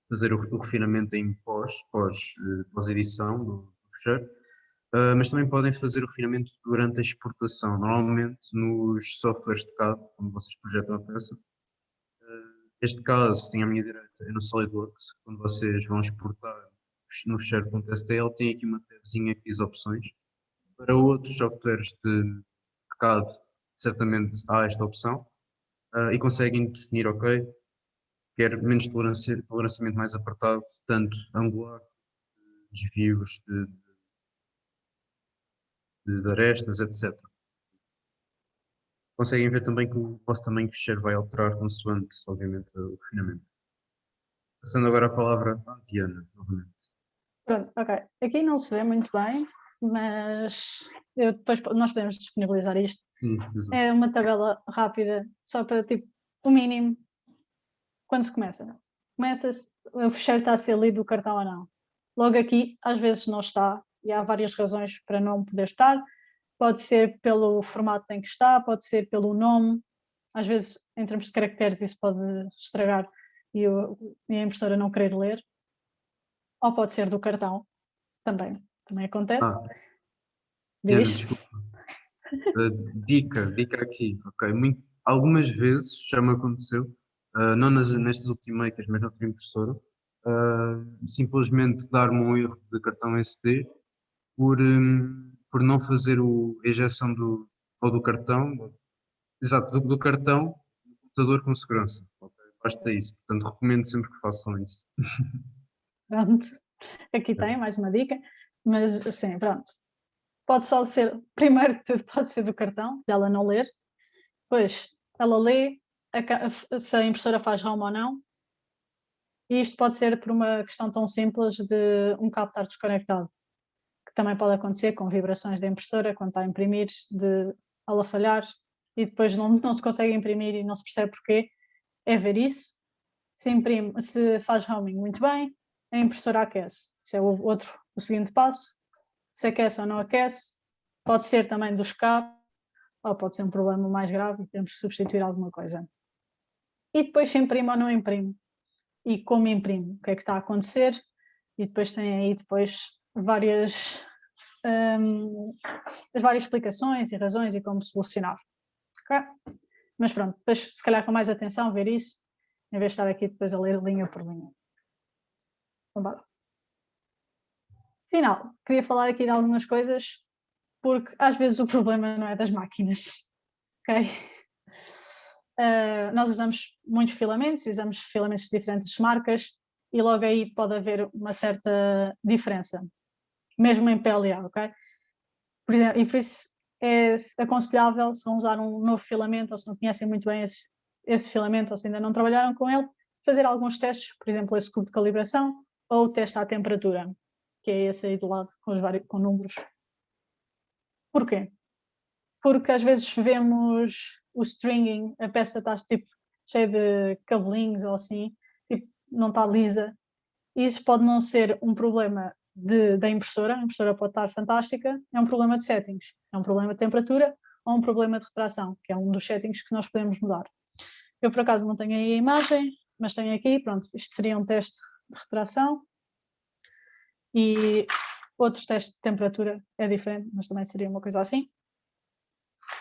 fazer o refinamento em pós-edição do fecheiro. Mas também podem fazer o refinamento durante a exportação, normalmente nos softwares de CAD, quando vocês projetam a peça. Este caso, tem à minha direita, é no SolidWorks, quando vocês vão exportar no fecheiro.stl, tem aqui uma tabzinha que diz opções. Para outros softwares de CAD, certamente há esta opção e conseguem definir, ok, quer menos toleranciamento mais apertado, tanto angular, desvios de arestas, etc. Conseguem ver também que o vosso tamanho de ficheiro vai alterar consoante, obviamente, o refinamento. Passando agora a palavra à Diana, novamente.
Pronto, ok. Aqui não se vê muito bem, mas depois nós podemos disponibilizar isto.
Sim, exato.
É uma tabela rápida, só para tipo o mínimo. Quando se começa? Começa-se, o fecheiro está a ser lido do cartão ou não. Logo aqui, às vezes não está, e há várias razões para não poder estar. Pode ser pelo formato em que está, pode ser pelo nome. Às vezes, em termos de caracteres, isso pode estragar e a impressora não querer ler. Ou pode ser do cartão, também acontece.
Ah, Diana,
Diz.
desculpa. Dica aqui, ok? Algumas vezes já me aconteceu, não nestas Ultimakers, mas noutra impressora, simplesmente dar-me um erro de cartão SD por não fazer a ejeção ou do cartão, exato, do cartão do computador com segurança. Ok? Basta isso. Portanto, recomendo sempre que façam isso.
Pronto, aqui tem mais uma dica, mas assim, pronto. Pode só ser, primeiro de tudo, pode ser do cartão, dela não ler, depois ela lê, se a impressora faz ROM ou não, e isto pode ser por uma questão tão simples de um cabo estar desconectado, que também pode acontecer com vibrações da impressora quando está a imprimir, de ela falhar e depois não se consegue imprimir e não se percebe porquê. É ver isso. Se imprime, se faz roaming muito bem, a impressora aquece. Isso é o seguinte passo. Se aquece ou não aquece, pode ser também dos cabos, ou pode ser um problema mais grave e temos que substituir alguma coisa. E depois se imprime ou não imprime. E como imprime, o que é que está a acontecer, e depois tem aí várias, as várias explicações e razões e como solucionar. Okay? Mas pronto, depois se calhar com mais atenção ver isso, em vez de estar aqui depois a ler linha por linha. Vamos embora. Final, queria falar aqui de algumas coisas, porque às vezes o problema não é das máquinas, ok? Nós usamos muitos filamentos, usamos filamentos de diferentes marcas e logo aí pode haver uma certa diferença, mesmo em PLA, ok? Por exemplo, e por isso é aconselhável, se vão usar um novo filamento ou se não conhecem muito bem esse filamento ou se ainda não trabalharam com ele, fazer alguns testes, por exemplo, esse cubo de calibração ou o teste à temperatura, que é esse aí do lado com números. Porquê? Porque às vezes vemos o stringing, a peça está tipo cheia de cabelinhos ou assim, tipo, não está lisa. Isso pode não ser um problema da impressora, a impressora pode estar fantástica, é um problema de settings, é um problema de temperatura ou um problema de retração, que é um dos settings que nós podemos mudar. Eu por acaso não tenho aí a imagem, mas tenho aqui, pronto, isto seria um teste de retração e outros testes de temperatura é diferente, mas também seria uma coisa assim.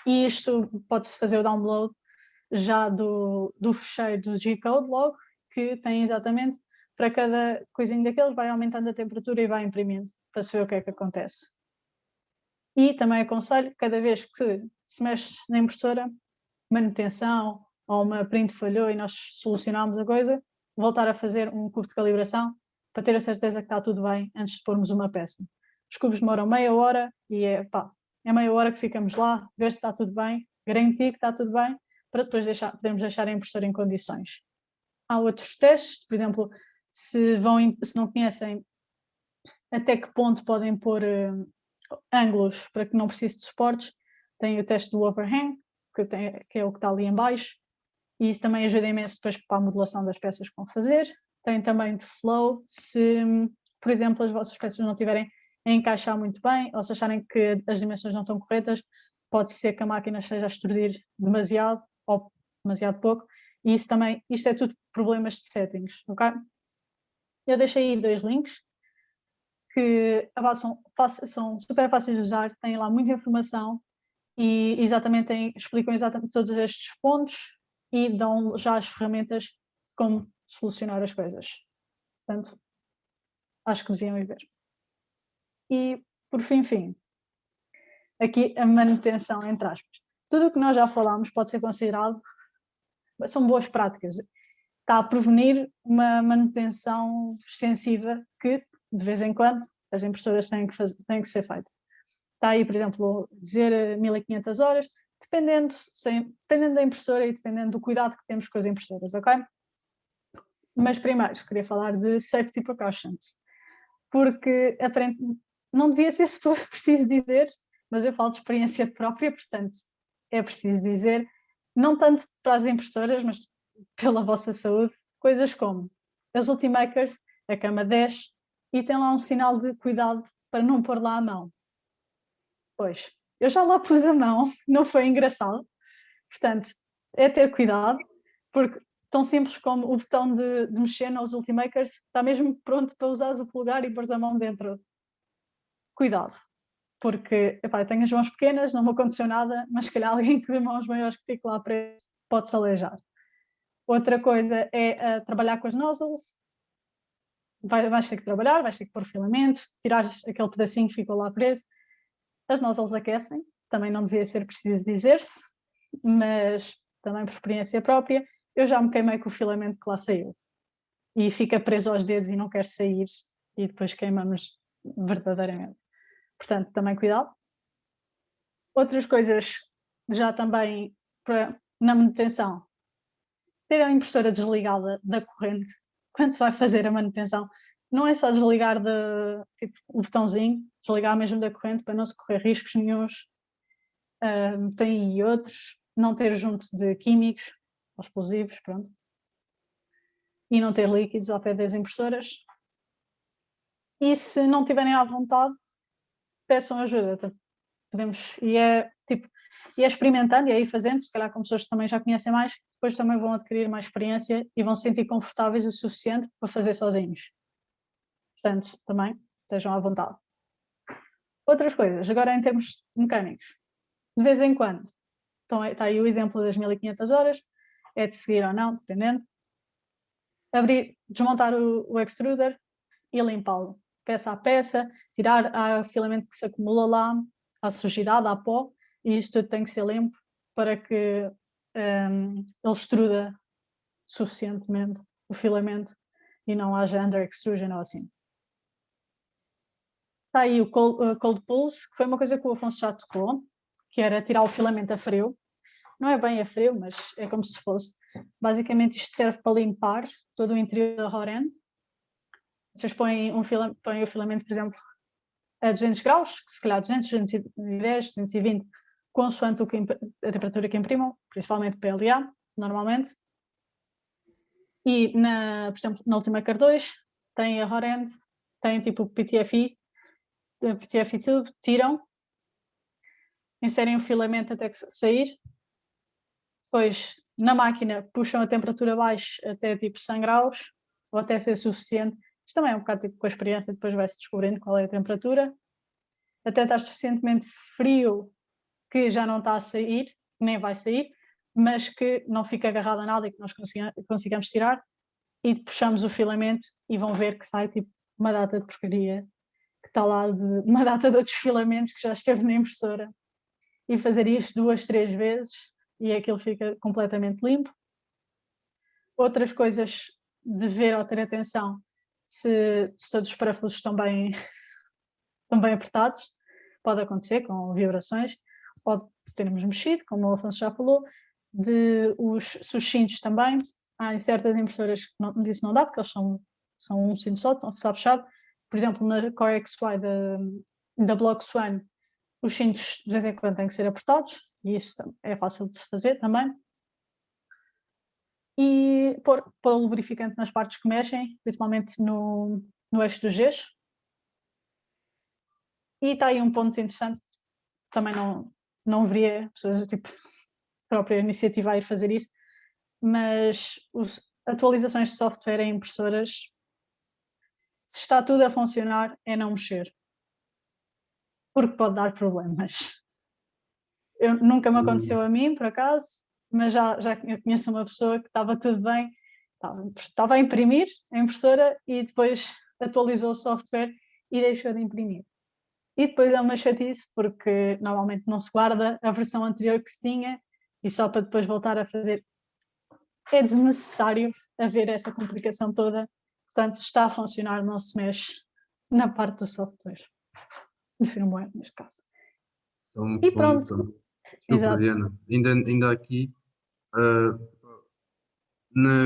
E isto pode-se fazer o download já do fecheiro do G-Code logo, que tem exatamente para cada coisinho daqueles, vai aumentando a temperatura e vai imprimindo, para se ver o que é que acontece. E também aconselho, cada vez que se mexe na impressora, manutenção ou uma print falhou e nós solucionamos a coisa, voltar a fazer um cubo de calibração para ter a certeza que está tudo bem antes de pormos uma peça. Os cubos demoram meia hora e é meia hora que ficamos lá, ver se está tudo bem, garantir que está tudo bem, para depois podermos deixar a impressora em condições. Há outros testes, por exemplo, se não conhecem até que ponto podem pôr ângulos para que não precise de suportes, tem o teste do overhang, que é o que está ali em baixo, e isso também ajuda imenso depois para a modelação das peças que vão fazer. Tem também de flow, se, por exemplo, as vossas peças não estiverem a encaixar muito bem, ou se acharem que as dimensões não estão corretas, pode ser que a máquina esteja a extrudir demasiado ou demasiado pouco, e isso também, isto é tudo problemas de settings, ok? Eu deixei aí 2 links que são super fáceis de usar, têm lá muita informação e explicam exatamente todos estes pontos e dão já as ferramentas de como solucionar as coisas. Portanto, acho que deviam ir ver. E, por fim, aqui a manutenção, entre aspas. Tudo o que nós já falámos pode ser considerado, são boas práticas. está a prevenir uma manutenção extensiva que, de vez em quando, as impressoras têm que ser feitas. Está aí, por exemplo, dizer 1500 horas, dependendo da impressora e dependendo do cuidado que temos com as impressoras, ok? Mas primeiro, queria falar de safety precautions, porque não devia ser preciso dizer, mas eu falo de experiência própria, portanto, é preciso dizer, não tanto para as impressoras, mas pela vossa saúde, coisas como as Ultimakers, a cama 10, e tem lá um sinal de cuidado para não pôr lá a mão. Pois, eu já lá pus a mão, não foi engraçado, portanto, é ter cuidado, porque tão simples como o botão de mexer nos Ultimakers está mesmo pronto para usares o polegar e pôres a mão dentro. Cuidado, porque epá, eu tenho as mãos pequenas, não me aconteceu nada, mas se calhar alguém que tem mãos maiores que fique lá preso pode-se aleijar. Outra coisa é trabalhar com as nozzles. Vais ter que trabalhar, vais ter que pôr filamentos, tirar aquele pedacinho que ficou lá preso. As nozzles aquecem, também não devia ser preciso dizer-se, mas também por experiência própria, eu já me queimei com o filamento que lá saiu. E fica preso aos dedos e não quer sair, e depois queimamos verdadeiramente. Portanto, também cuidado. Outras coisas já também na manutenção. Ter a impressora desligada da corrente quando se vai fazer a manutenção. Não é só desligar o botãozinho, desligar mesmo da corrente para não se correr riscos nenhuns. Tem aí outros. Não ter junto de químicos, ou explosivos, pronto. E não ter líquidos ao pé das impressoras. E se não tiverem à vontade, peçam ajuda. E é experimentando e aí fazendo, se calhar com pessoas que também já conhecem mais, depois também vão adquirir mais experiência e vão se sentir confortáveis o suficiente para fazer sozinhos. Portanto, também estejam à vontade. Outras coisas, agora em termos mecânicos, de vez em quando, então está aí o exemplo das 1500 horas, é de seguir ou não, dependendo. Desmontar o extruder e limpá-lo, peça a peça, tirar o filamento que se acumula lá, a sujidade, a pó, e isto tudo tem que ser limpo para que ele extruda suficientemente o filamento e não haja under extrusion ou assim. Está aí o cold pulse, que foi uma coisa que o Afonso já tocou, que era tirar o filamento a frio. Não é bem a frio, mas é como se fosse. Basicamente isto serve para limpar todo o interior da hot end. Vocês põem o filamento, por exemplo, a 200 graus, que se calhar 200, 210, 220, consoante a temperatura que imprimam, principalmente PLA, normalmente. E, por exemplo, na Ultimaker 2, tem a hot end, tem tipo PTFE tube, tiram, inserem o filamento até que sair, depois na máquina puxam a temperatura abaixo até tipo 100 graus, ou até ser suficiente. Isto também é um bocado tipo com a experiência, depois vai-se descobrindo qual é a temperatura, até estar suficientemente frio que já não está a sair, nem vai sair, mas que não fica agarrado a nada e que nós consigamos tirar, e puxamos o filamento e vão ver que sai tipo uma data de porcaria, que está lá uma data de outros filamentos que já esteve na impressora, e fazer isto 2, 3 vezes e aquilo fica completamente limpo. Outras coisas de ver ou ter atenção se todos os parafusos estão bem apertados, pode acontecer com vibrações, pode termos mexido, como o Afonso já falou, se os cintos também. Há em certas impressoras que disso não dá, porque eles são um cinto só, está fechado. Por exemplo, na Core XY da Block Swan, os cintos de vez em quando têm que ser apertados, e isso é fácil de se fazer também. E pôr o lubrificante nas partes que mexem, principalmente no eixo dos Gs. E está aí um ponto interessante, também não veria pessoas tipo própria iniciativa a ir fazer isso, mas atualizações de software em impressoras, se está tudo a funcionar, é não mexer, porque pode dar problemas. Nunca me aconteceu a mim, por acaso, mas eu conheço uma pessoa que estava tudo bem, estava a imprimir a impressora e depois atualizou o software e deixou de imprimir. E depois é uma chatice, porque normalmente não se guarda a versão anterior que se tinha e só para depois voltar a fazer. É desnecessário haver essa complicação toda. Portanto, está a funcionar, não se mexe na parte do software, de firmware neste caso.
Então,
E pronto.
Desculpa,
Exato.
Diana. Ainda aqui,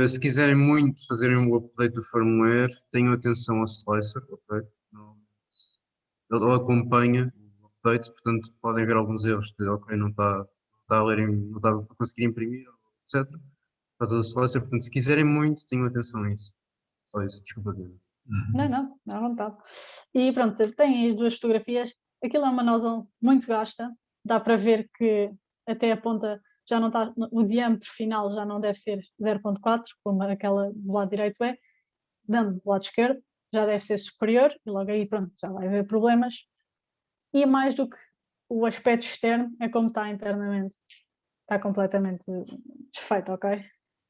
se quiserem muito fazerem um update do firmware, tenham atenção ao slicer, ok? Ele acompanha o update, portanto podem ver alguns erros de, ok, não está a ler, não está a conseguir imprimir, etc. Para todo o slicer, portanto, se quiserem muito, tenham atenção a isso. Só isso, desculpa, Diana.
Não, à vontade. E pronto, tem as duas fotografias. Aquilo é uma nozzle muito gasta, dá para ver que até a ponta já não está, o diâmetro final já não deve ser 0.4, como aquela do lado direito é, dando do lado esquerdo, já deve ser superior, e logo aí pronto, já vai haver problemas. E mais do que o aspecto externo, é como está internamente. Está completamente desfeito, ok?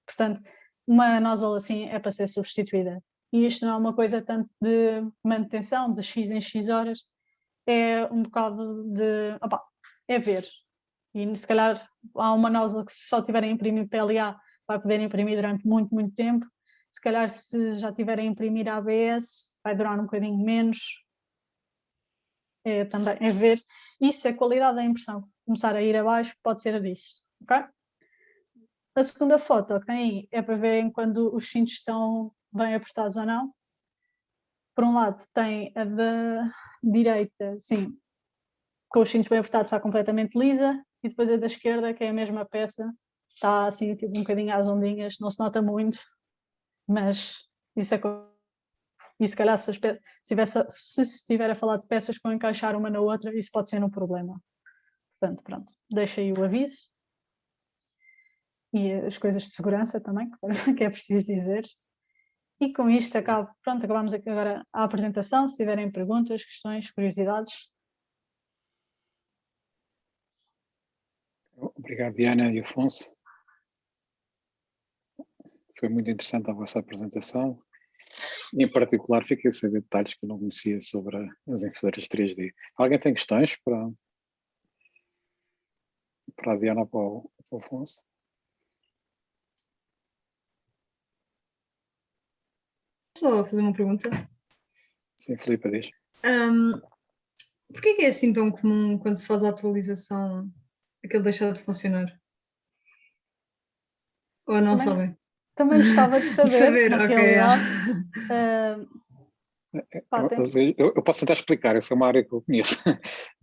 Portanto, uma nozzle assim é para ser substituída. E isto não é uma coisa tanto de manutenção, de X em X horas, é um bocado de, opa, é ver. E se calhar há uma nozzle que se só tiverem a imprimir PLA vai poder imprimir durante muito, muito tempo. Se calhar se já tiverem a imprimir ABS vai durar um bocadinho menos. Também é ver. E se a qualidade da impressão começar a ir abaixo, pode ser disso, ok? A segunda foto, ok, é para verem quando os cintos estão bem apertados ou não. Por um lado tem a da direita, sim, com os cintos bem apertados está completamente lisa, e depois a da esquerda, que é a mesma peça, está assim tipo um bocadinho às ondinhas, não se nota muito, mas isso é. E se calhar se estiver a falar de peças que vão encaixar uma na outra, isso pode ser um problema. Portanto, pronto, deixo aí o aviso. E as coisas de segurança também, que é preciso dizer. E com isto acabamos agora a apresentação. Se tiverem perguntas, questões, curiosidades.
Obrigado, Diana e Afonso. Foi muito interessante a vossa apresentação. Em particular, fiquei a saber detalhes que eu não conhecia sobre as impressoras 3D. Alguém tem questões para a Diana ou para o Afonso?
Só fazer uma pergunta.
Sim, Filipe, diz.
Porquê que é assim tão comum quando se faz a atualização aquele deixar de funcionar? Ou não sabem?
Também gostava de saber, na
ok,
realidade.
Eu posso tentar explicar, essa é uma área que eu conheço.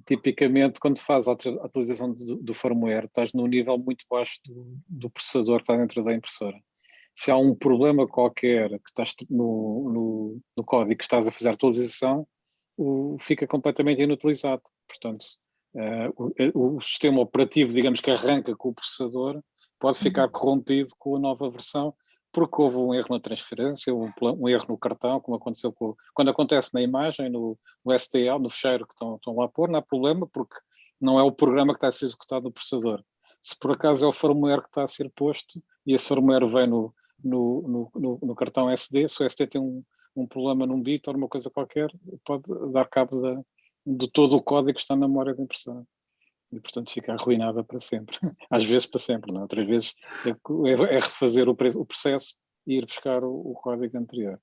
Tipicamente, quando faz a atualização do firmware, estás num nível muito baixo do processador que está dentro da impressora. Se há um problema qualquer que estás no código que estás a fazer a atualização, fica completamente inutilizado. Portanto, o sistema operativo, digamos que arranca com o processador, pode ficar corrompido com a nova versão, porque houve um erro na transferência, um erro no cartão, como aconteceu quando acontece na imagem, no STL, no fecheiro que estão lá a pôr, não há problema, porque não é o programa que está a ser executado no processador. Se por acaso é o firmware que está a ser posto, e esse firmware vem no cartão SD, se o SD tem um problema num bit ou uma coisa qualquer, pode dar cabo de todo o código que está na memória da impressora. E, portanto, fica arruinada para sempre. Às vezes para sempre, não é? Outras vezes é refazer o processo e ir buscar o código anterior.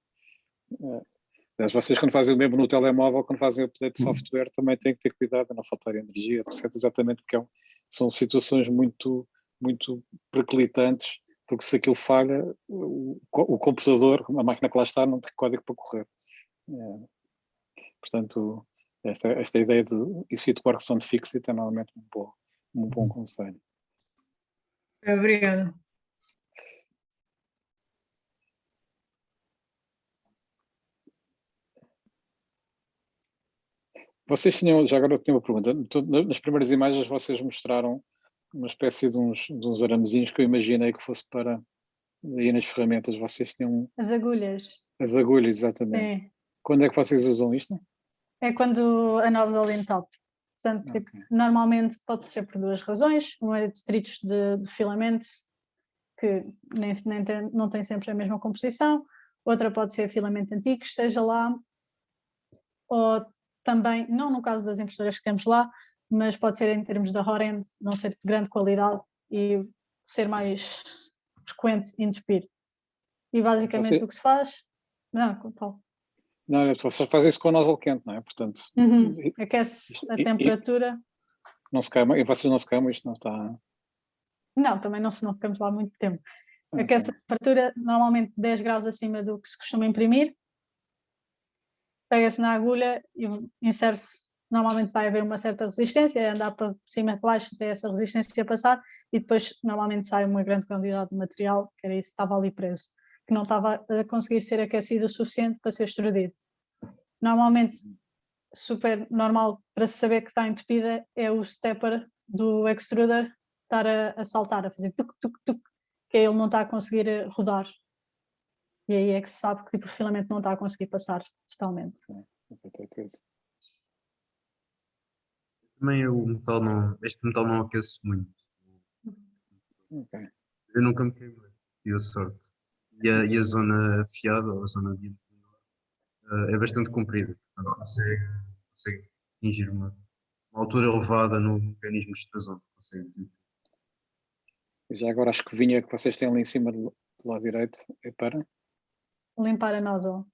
Vocês, quando fazem o mesmo no telemóvel, quando fazem o update de software, também têm que ter cuidado de não faltar energia, etc. Exatamente porque são situações muito, muito periclitantes, porque se aquilo falha, o computador, a máquina que lá está, não tem código para correr. Portanto, esta ideia de if it works, don't fix it é normalmente um bom conselho.
Obrigada.
Vocês já agora eu tinha uma pergunta. Nas primeiras imagens vocês mostraram uma espécie de uns aramezinhos que eu imaginei que fosse para aí nas ferramentas. Vocês tinham...
As agulhas.
As agulhas, exatamente.
Sim.
Quando é que vocês usam isto?
É quando a nozzle entope. Portanto, tipo, normalmente pode ser por duas razões. Uma é distritos de filamento, que não tem sempre a mesma composição. Outra pode ser filamento antigo que esteja lá. Ou também, não no caso das impressoras que temos lá, mas pode ser em termos da hot-end, não ser de grande qualidade e ser mais frequente entupir. E basicamente
Você-
o que se faz... Não, Paulo.
Não, você faz isso com o nozzle quente, não é? Portanto,
Aquece a
e-
temperatura.
não se queima, e vocês não se queimam, isto não está...
Não, também não ficamos lá muito tempo.
Ok.
Aquece a temperatura normalmente 10 graus acima do que se costuma imprimir. Pega-se na agulha e insere-se. Normalmente vai haver uma certa resistência, é andar para cima e para baixo até essa resistência passar, e depois normalmente sai uma grande quantidade de material, que era isso que estava ali preso, que não estava a conseguir ser aquecido o suficiente para ser extrudido. Normalmente, super normal para se saber que está entupida é o stepper do extruder estar a saltar, a fazer tuc, tuc, tuc, que ele não está a conseguir rodar. E aí é que se sabe que tipo, o filamento não está a conseguir passar totalmente.
Também este metal não aquece muito.
Ok.
Eu nunca me queimei, tive a sorte. E a zona afiada, ou a zona de é bastante comprida, portanto consegue atingir uma altura elevada no mecanismo de extrusão.
Já agora a escovinha que vocês têm ali em cima do lado direito é para?
Limpar a nozzle.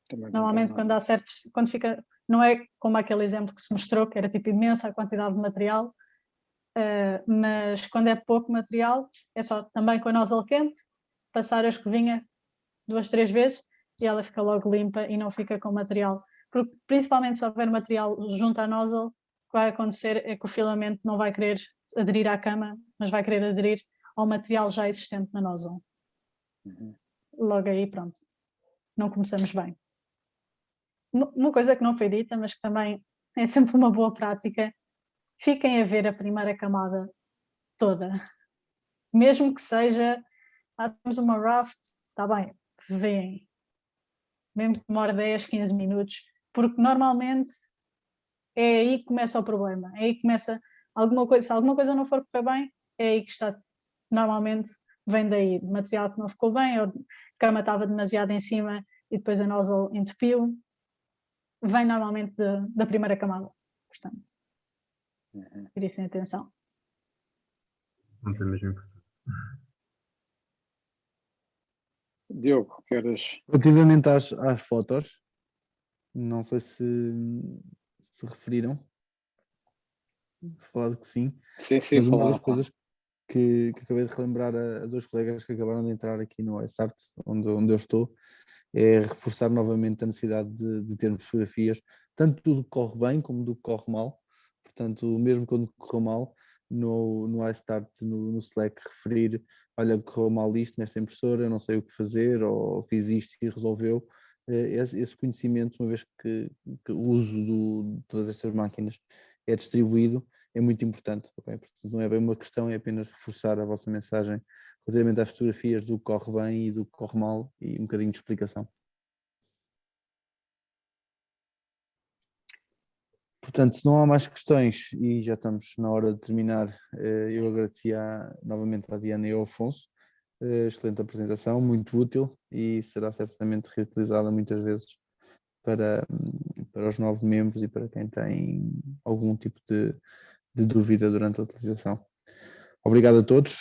Também
Normalmente quando há certos, quando fica, não é como aquele exemplo que se mostrou, que era tipo imensa a quantidade de material, mas quando é pouco material, é só também com a nozzle quente, passar a escovinha 2, 3 vezes e ela fica logo limpa e não fica com material. Porque, principalmente se houver material junto à nozzle, o que vai acontecer é que o filamento não vai querer aderir à cama, mas vai querer aderir ao material já existente na nozzle. Logo aí, pronto, não começamos bem. Uma coisa que não foi dita, mas que também é sempre uma boa prática, fiquem a ver a primeira camada toda. Mesmo que seja, temos uma raft, está bem, veem. Mesmo que demore 10, 15 minutos, porque normalmente é aí que começa o problema, é aí que começa alguma coisa, se alguma coisa não for correr bem, é aí que está, normalmente vem daí, material que não ficou bem, ou a cama estava demasiado em cima e depois a nozzle entupiu, vem normalmente da primeira camada, portanto, prestem atenção.
Não tem mesmo importante.
Diogo, queres?
Relativamente às fotos, não sei se referiram, falar que sim,
Sim,
mas uma
falaram.
das coisas que acabei de relembrar a dois colegas que acabaram de entrar aqui no iStart, onde eu estou, é reforçar novamente a necessidade de termos fotografias, tanto do que corre bem como do que corre mal. Portanto, mesmo quando correu mal, no iStart, no Slack, referir, olha, correu mal isto nesta impressora, não sei o que fazer, ou fiz isto e resolveu. Esse conhecimento, uma vez que o uso de todas estas máquinas é distribuído, é muito importante. Okay? Portanto, não é bem uma questão, é apenas reforçar a vossa mensagem relativamente às fotografias do que corre bem e do que corre mal e um bocadinho de explicação. Portanto, se não há mais questões e já estamos na hora de terminar, eu agradecia novamente à Diana e ao Afonso. Excelente apresentação, muito útil e será certamente reutilizada muitas vezes para os novos membros e para quem tem algum tipo de dúvida durante a utilização. Obrigado a todos.